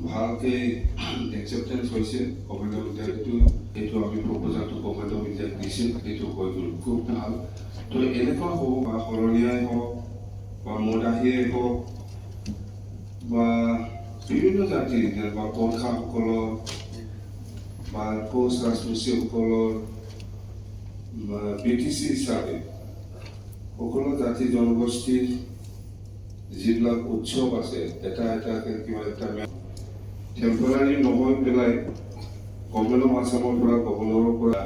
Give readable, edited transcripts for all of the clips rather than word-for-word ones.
ভালকে একচেপ্টেঞ্চ হৈছে government of ইণ্ডিয়াটো এইটো আমি প্ৰপ'জালটো গভৰ্ণমেণ্ট অফ ইণ্ডিয়াক দিছে এইটো হৈ গ'ল খুব ভাল তো এনেকুৱা হ'ব বা শৰণীয়াই হওক বা মদাহীয়ে হওক বা বিভিন্ন জাতিৰ যেনেকুৱা গোৰ্খাসকলৰ বা কোচ ৰাজবংশীসকলৰ BTC হিচাপে সকলো জাতি জনগোষ্ঠীৰ যিবিলাক উৎসৱ আছে এটা এটাকে কিবা এটা টেম্পৰাৰী নহয় পেলাই গভৰ্ণমেণ্ট অফ আছামৰ পৰা গভৰ্ণৰৰ পৰা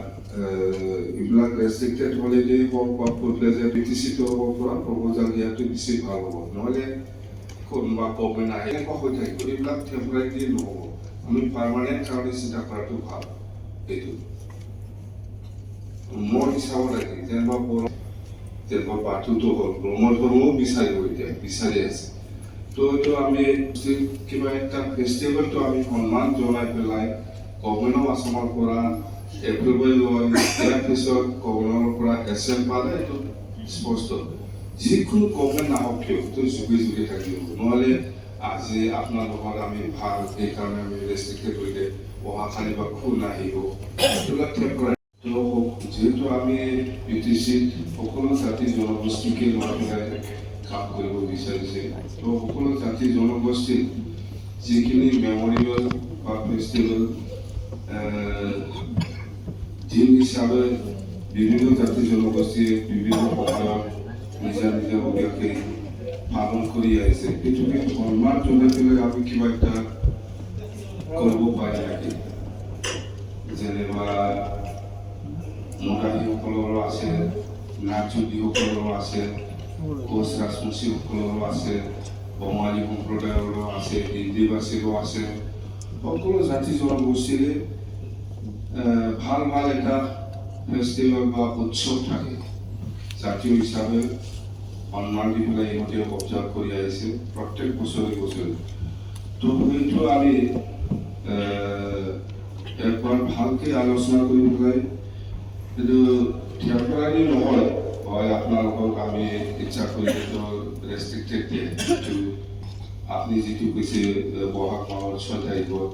এইবিলাক ৰেষ্ট্ৰিক্টেড হলিডে হওক বা ফুল প্লেজাৰ BTCটো হ'ব পৰা প্ৰপ'জাল দিয়াটো বেছি ভাল হ'ব নহ'লে কোনোবা গভৰ্ণমেণ্ট আহে এনেকুৱা হৈ থাকিব এইবিলাক টেম্পৰাৰী নহ'ব আমি পাৰ্মানেণ্ট কাৰণে চিন্তা কৰাটো ভাল এইটো মোৰ হিচাপত লাগে যেনেকুৱা বাথৌটো হ'ল ব্ৰহ্ম ধৰ্মও বিচাৰি আছে তো এইটো আমি কিবা এটা ফেষ্টিভেলটো আমি সন্মান জনাই পেলাই গভৰ্ণমেণ্ট অফ আছামৰ পৰা এপ্ৰুভেল লয় ইয়াৰ পিছত গভৰ্ণৰৰ পৰা SM পালে এইটো স্পষ্ট যিকোনো গভৰ্ণমেণ্ট নাহক কিয় তো যুগে থাকিব নহ'লে আজি আপোনালোকৰ আমি ভাল সেইকাৰণে আমি ৰেষ্ট্ৰিক্টেড কৰিলে অহাকালি বা খুল নাহিব এইবিলাক টেম্পৰাৰী যেহেতু আমি BTCত সকলো জাতি জনগোষ্ঠীকে লৈ পেলাই কাম কৰিব বিচাৰিছে তো সকলো জাতি জনগোষ্ঠীৰ যিখিনি মেমৰিয়েল বা ফেষ্টিভেল দিন হিচাপে বিভিন্ন জাতি জনগোষ্ঠীয়ে বিভিন্ন সময়ত নিজা ভূমিকাকে পালন কৰি আহিছে এইটোকে সন্মান জনাই পেলাই আমি কিবা এটা কৰিব পাৰি নেকি যেনিবা মদাহীসকলৰো আছে নাথযোগীসকলৰো আছে কোচ ৰাজবংশীসকলৰো আছে বঙালী সম্প্ৰদায়ৰো আছে হিন্দীভাষীৰো আছে সকলো জাতি জনগোষ্ঠীৰে ভাল এটা ফেষ্টিভেল বা উৎসৱ থাকে জাতীয় হিচাপে সন্মান দি পেলাই ইহঁতে অবজাৰ্ভ কৰি আহিছে প্ৰত্যেক বছৰে তো সেইটো আমি একবাৰ ভালকৈ আলোচনা কৰি পেলাই কিন্তু টেম্পৰাৰী নহয় হয় আপোনালোকক আমি ইচ্ছা কৰিলেতো ৰেষ্ট্ৰিক্টেড দিয়ে আপুনি যিটো কৈছে বহাগ মাহৰ 6 তাৰিখত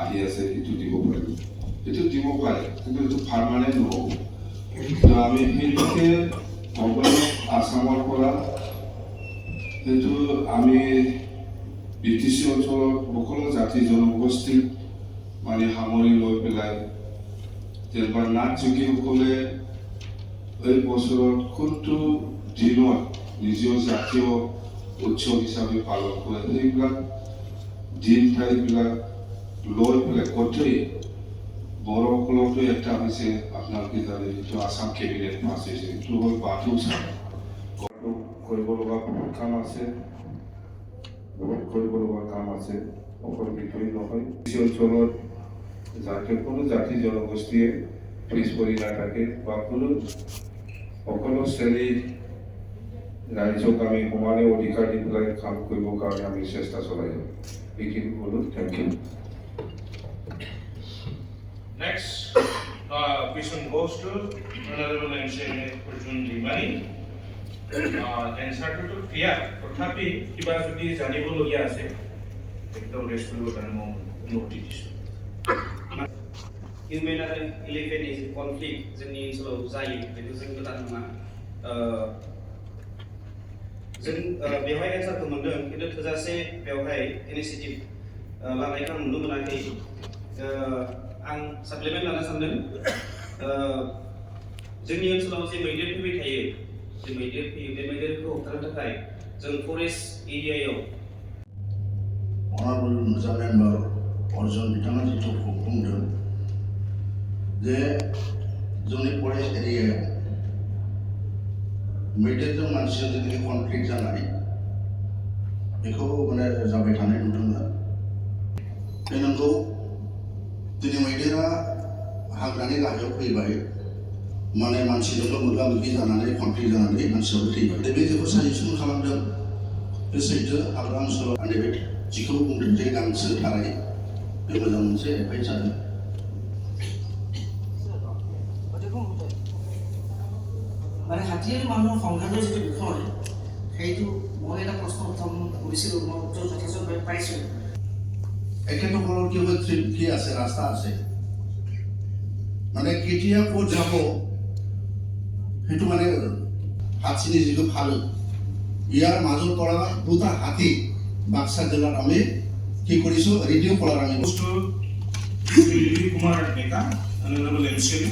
আহি আছে সেইটো দিব পাৰিব এইটো দিব পাৰে কিন্তু এইটো পাৰ্মানেণ্ট নহ'ব তো আমি সেইটোকে গভৰ্ণমেণ্ট অফ আছামৰ পৰা সেইটো আমি BTC অঞ্চলৰ সকলো জাতি জনগোষ্ঠীক মানে সামৰি লৈ পেলাই যেনিবা নাথযোগীসকলে এই বছৰত কোনটো দিনত নিজৰ জাতীয় উৎসৱ হিচাপে পালন কৰে সেইবিলাক দিন তাৰিখবিলাক লৈ পেলাই গোটেই বড়োসকলতো এটা হৈছে আপোনালোকে জানে যিটো আছাম কেবিনেট পাছ হৈছে এইটো হ'ল বাথৌ চাব কৰিব লগা বহুত কাম আছে অকল সেইটোৱেই নহয় এই অঞ্চলত কোনো জাতি জনগোষ্ঠীয়ে পিছ পৰি নাথাকে বা সকলো শ্ৰেণীৰ ৰাইজক আমি সমানে অধিকাৰ দি পেলাই কাম কৰিবৰ কাৰণে আমি চেষ্টা চলাই যাম এইখিনি ক'লোঁ thank you Next question goes to Honorable Engineer Arjun Limani. Answer to clear. তথাপি কিবা যদি জানিবলগীয়া আছে একদম ৰেষ্ট কৰিবৰ কাৰণে মই অনুমতি দিছোঁ Human and elephant is conflict जोंनि ओनसोलाव जायो बेखौ जों गोदान नङा जों बेवहाय एन्सारखौ मोनदों खिन्थु थोजासे बेवहाय इनिशिएटिभ लानायखौ आं नुनो मोनाखै आं साप्लिमेन्ट लानो सानदों जोंनि ओनसोलाव जे मैदेर फैबाय थायो जे मैदेर फैयो बे मैदेरखौ होबथानो थाखाय जों फरेस्ट एरियायाव Honorable Mr. Member Arjun बिथाङा जिथु बुंदों जे जोंनि फरेस्ट एरियायाव मैदेरजों मानसिजों जितुनि कनफ्लिक्ट जानाय बेखौ माने जाबाय थानाय नुदों बे नंगौ दिनै मैदेरा हाग्रानि गाहायाव फैबाय माने मानसिजोंल' मोगा मोगि जानानै कनफ्लिक्ट जानानै मानसियाबो थैबाय दा बे जेखौ साजेसन खालामदों बे सैथो हाग्रा ओनसोलाव बे जिखौ बुंदों जे गांसो थानाय बे मोजां मोनसे एडभाइस जादों মানে হাতীৰ মানুহৰ সংঘাতৰ যিটো বিষয় সেইটো মই এটা প্ৰশ্ন উত্থাপন কৰিছিলোঁ মই উত্তৰ যথেষ্ট পাইছোঁ এখেতসকলৰ কি হয় কি আছে ৰাস্তা আছে মানে কেতিয়া ক'ত যাব সেইটো মানে হাতচিনি যিটো ভাল ইয়াৰ মাজৰ পৰা 2টা হাতী বাক্সা জিলাত আমি কি কৰিছোঁ ৰেডিঅ' কলাৰ আমি Goes to Kumar Deka, Honorable MCA.